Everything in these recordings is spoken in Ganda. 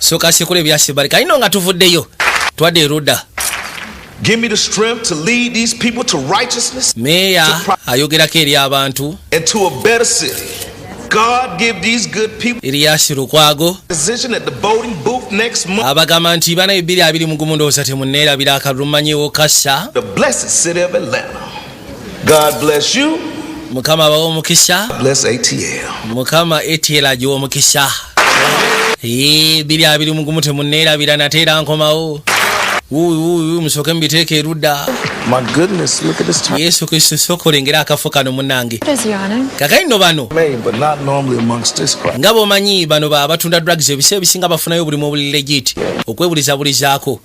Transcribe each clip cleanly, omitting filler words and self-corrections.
soka sekole byasibalika ino nga tuvuddeyo twadde eruda. Give me the strength to lead these people to righteousness. Meya ayogerako eri abantu. And to a better city. God give these good people Elias Lukwago position at the voting booth next month. Abagamba nti bana 2020 ndowooza temunneerabira akalumanyiewo kassa. The blessed city of Atlanta. God bless you. Mukama abawe omukisa. Bless ATL. Mukama ATL agiwa omukisa. 2020 temunneerabira nateera nkomawo. Musoke mbiteeke erudda. My goodness, look at this time. Yesu Kristo sokolengera akafo kano munnange. Kakaino bano. But not normally amongst this crowd. Nga bw'omanyi bano abatunda drugs ebiseera ebisinga bafunayo buli mu buli legit. Okwebulizabulizaako.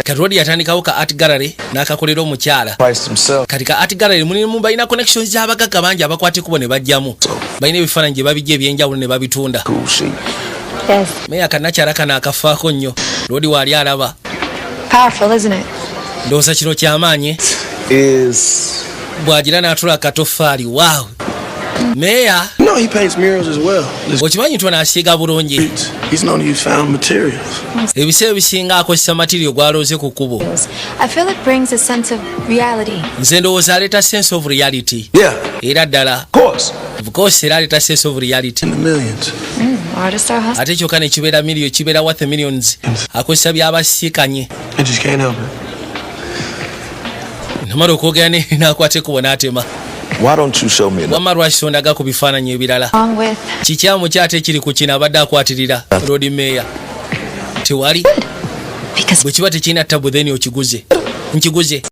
Kati yatandikawo ka art gallery n'akakolera omukyala. Kati ka art gallery mulimu balina connections z'abagagga bangi abakwata ekkubo ne bajjamu. Balina ebifaananyi gye babijja ebyenjawulo ne babitunda. Yes. Meya kanakyala kana akafaako nnyo. Lodi waali alaba. Powerful, isn't it? Ndowooza kino kyamaanyi. Bw'agira n'atula akatoffaali. Wow. Meya. No, he paints murals as well. Okimanyi twana asiiga bulungi. He's known to use found materials. Ebiseera ebisinga akozesa material gwalooze ku kkubo. I feel it brings a sense of reality. Nze ndowooza aleeta sense of reality. Yeah. Era ddala. Of course, era aleeta sense of reality. In the millions. Artists are hustling. Ate kyokka ne kibeera million kibeera worth millions. Akozesa by'abasiikanye. I just can't help it. Namara okwogera n'akwata ekkubo n'atema. Why don't you show me? Wamma lwaki ondaga ku bifaananyi ebirala. Kikyamu kyate ekiri ku kino abadde akwatirira Lord Mayor. Tewali. Bwe kiba tekirina tabu then okiguze. Nkiguze.